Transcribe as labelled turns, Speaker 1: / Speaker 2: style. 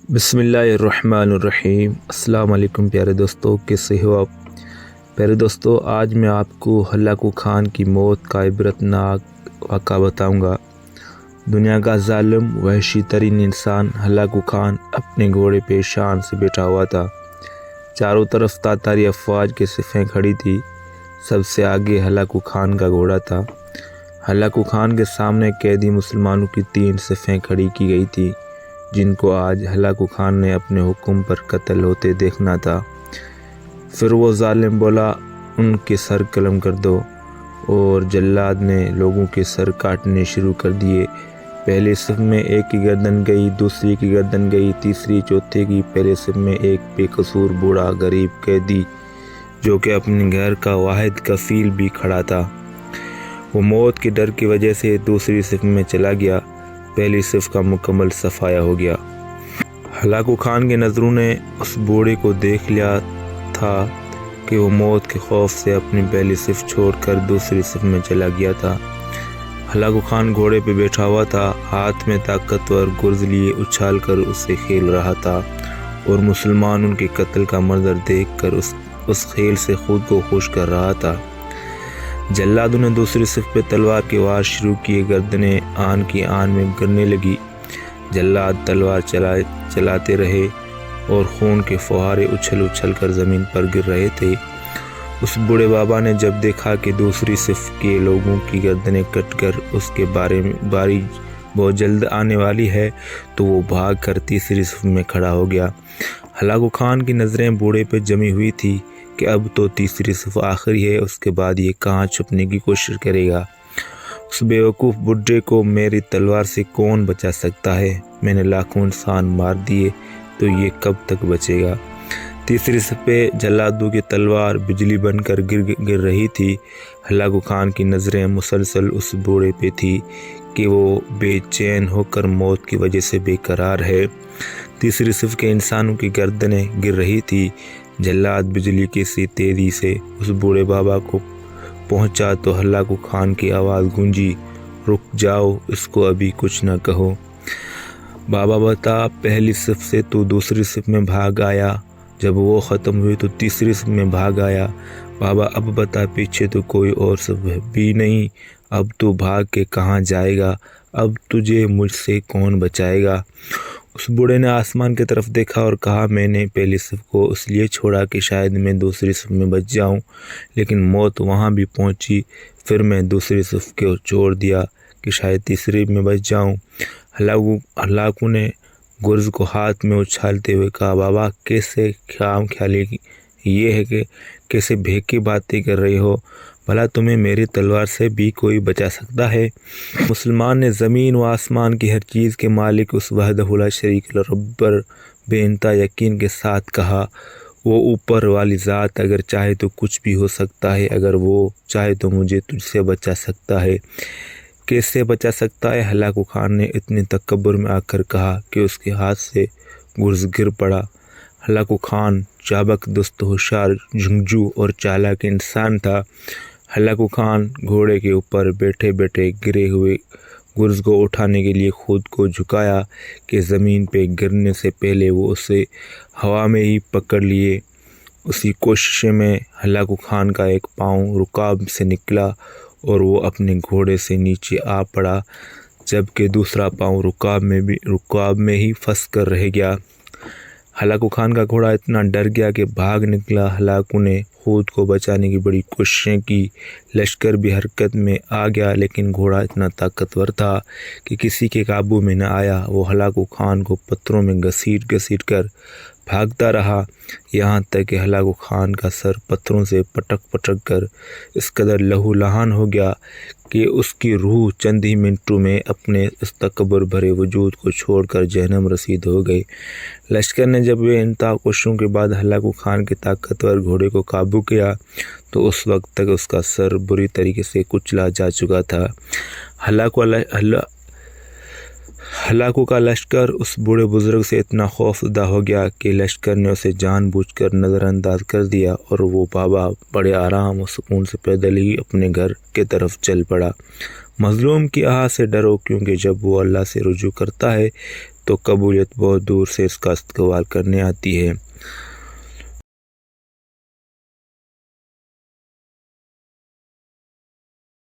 Speaker 1: بسم اللہ الرحمن الرحیم۔ السلام علیکم پیارے دوستو، کیسے ہو آپ؟ پیارے دوستو، آج میں آپ کو ہلاکو خان کی موت کا عبرتناک واقعہ بتاؤں گا۔ دنیا کا ظالم وحشی ترین انسان ہلاکو خان اپنے گھوڑے پہ شان سے بیٹھا ہوا تھا۔ چاروں طرف تاتاری افواج کی صفیں کھڑی تھی۔ سب سے آگے ہلاکو خان کا گھوڑا تھا۔ ہلاکو خان کے سامنے قیدی مسلمانوں کی 3 صفیں کھڑی کی گئی تھی، جن کو آج ہلاکو خان نے اپنے حکم پر قتل ہوتے دیکھنا تھا۔ پھر وہ ظالم بولا، ان کے سر قلم کر دو، اور جلاد نے لوگوں کے سر کاٹنے شروع کر دیے۔ پہلی صف میں ایک کی گردن گئی، دوسری کی گردن گئی، تیسری چوتھے کی۔ پہلے صف میں ایک بے قصور بوڑھا غریب قیدی، جو کہ اپنے گھر کا واحد کفیل بھی کھڑا تھا، وہ موت کے ڈر کی وجہ سے دوسری صف میں چلا گیا۔ پہلی صف کا مکمل صفایا ہو گیا۔ ہلاکو خان کی نظروں نے اس بوڑھے کو دیکھ لیا تھا کہ وہ موت کے خوف سے اپنی پہلی صف چھوڑ کر دوسری صف میں چلا گیا تھا۔ ہلاکو خان گھوڑے پہ بیٹھا ہوا تھا، ہاتھ میں طاقتور گرز لیے اچھال کر اسے کھیل رہا تھا، اور مسلمان ان کے قتل کا منظر دیکھ کر اس کھیل سے خود کو خوش کر رہا تھا۔ جلادوں نے دوسری صف پہ تلوار کے وار شروع کیے، گردنیں آن کی آن میں گرنے لگی۔ جلاد تلوار چلاتے رہے اور خون کے فوارے اچھل اچھل کر زمین پر گر رہے تھے۔ اس بوڑھے بابا نے جب دیکھا کہ دوسری صف کے لوگوں کی گردنیں کٹ کر اس کے باری بہت جلد آنے والی ہے، تو وہ بھاگ کر تیسری صف میں کھڑا ہو گیا۔ ہلاکو خان کی نظریں بوڑھے پہ جمی ہوئی تھی کہ اب تو تیسری صف آخری ہے، اس کے بعد یہ کہاں چھپنے کی کوشش کرے گا۔ اس بیوقوف بڈھے کو میری تلوار سے کون بچا سکتا ہے؟ میں نے لاکھوں انسان مار دیے، تو یہ کب تک بچے گا؟ تیسری صف پہ جلادوں کی تلوار بجلی بن کر گر رہی تھی۔ ہلاکو خان کی نظریں مسلسل اس بوڑھے پہ تھی کہ وہ بے چین ہو کر موت کی وجہ سے بے قرار ہے۔ تیسری صف کے انسانوں کی گردنیں گر رہی تھی۔ جلاد بجلی کی سی تیزی سے اس بوڑھے بابا کو پہنچا تو ہلاکو خان کی آواز گونجی، رک جاؤ، اس کو ابھی کچھ نہ کہو۔ بابا بتا، پہلی صف سے تو دوسری صف میں بھاگ آیا، جب وہ ختم ہوئی تو تیسری صف میں بھاگ آیا۔ بابا اب بتا، پیچھے تو کوئی اور صف بھی نہیں، اب تو بھاگ کے کہاں جائے گا؟ اب تجھے مجھ سے کون بچائے گا؟ اس بوڑھے نے آسمان کی طرف دیکھا اور کہا، میں نے پہلی صف کو اس لیے چھوڑا کہ شاید میں دوسری صف میں بچ جاؤں، لیکن موت وہاں بھی پہنچی۔ پھر میں دوسری صف کو چھوڑ دیا کہ شاید تیسری میں بچ جاؤں۔ ہلاکو نے گرز کو ہاتھ میں اچھالتے ہوئے کہا، بابا کیسے خام خیالی یہ ہے کہ کیسے بھیکی باتیں کر رہے ہو؟ بھلا تمہیں میری تلوار سے بھی کوئی بچا سکتا ہے؟ مسلمان نے زمین و آسمان کی ہر چیز کے مالک اس وحدہ لا شریک رب پر بے انتہا یقین کے ساتھ کہا، وہ اوپر والی ذات اگر چاہے تو کچھ بھی ہو سکتا ہے، اگر وہ چاہے تو مجھے تجھ سے بچا سکتا ہے۔ کیسے بچا سکتا ہے؟ ہلاکو خان نے اتنے تکبر میں آ کر کہا کہ اس کے ہاتھ سے گرز گر پڑا۔ ہلاکو خان چابک، دست، ہوشیار، جنگجو اور چالاک انسان تھا۔ ہلاکو خان گھوڑے کے اوپر بیٹھے بیٹھے گرے ہوئے گرز کو اٹھانے کے لیے خود کو جھکایا کہ زمین پہ گرنے سے پہلے وہ اسے ہوا میں ہی پکڑ لیے۔ اسی کوشش میں ہلاکو خان کا ایک پاؤں رکاب سے نکلا اور وہ اپنے گھوڑے سے نیچے آ پڑا، جبکہ دوسرا پاؤں رکاب میں ہی پھنس کر رہ گیا۔ ہلاکو خان کا گھوڑا اتنا ڈر گیا کہ بھاگ نکلا۔ ہلاکو نے خود کو بچانے کی بڑی کوششیں کی، لشکر بھی حرکت میں آ گیا، لیکن گھوڑا اتنا طاقتور تھا کہ کسی کے قابو میں نہ آیا۔ وہ ہلاکو خان کو پتھروں میں گھسیٹ گھسیٹ کر بھاگتا رہا، یہاں تک کہ ہلاکو خان کا سر پتھروں سے پٹک پٹک کر اس قدر لہو لہان ہو گیا کہ اس کی روح چند ہی منٹوں میں اپنے اس تکبر بھرے وجود کو چھوڑ کر جہنم رسید ہو گئی۔ لشکر نے جب بے انتہا کوششوں کے بعد ہلاکو خان کے طاقتور گھوڑے کو قابو کیا تو اس وقت تک اس کا سر بری طریقے سے کچلا جا چکا تھا۔ ہلاکو کا لشکر اس بوڑھے بزرگ سے اتنا خوف زدہ ہو گیا کہ لشکر نے اسے جان بوجھ کر نظر انداز کر دیا، اور وہ بابا بڑے آرام و سکون سے پیدل ہی اپنے گھر کے طرف چل پڑا۔ مظلوم کی آہ سے ڈرو، کیونکہ جب وہ اللہ سے رجوع کرتا ہے تو قبولیت بہت دور سے اس کا استقبال کرنے آتی ہے۔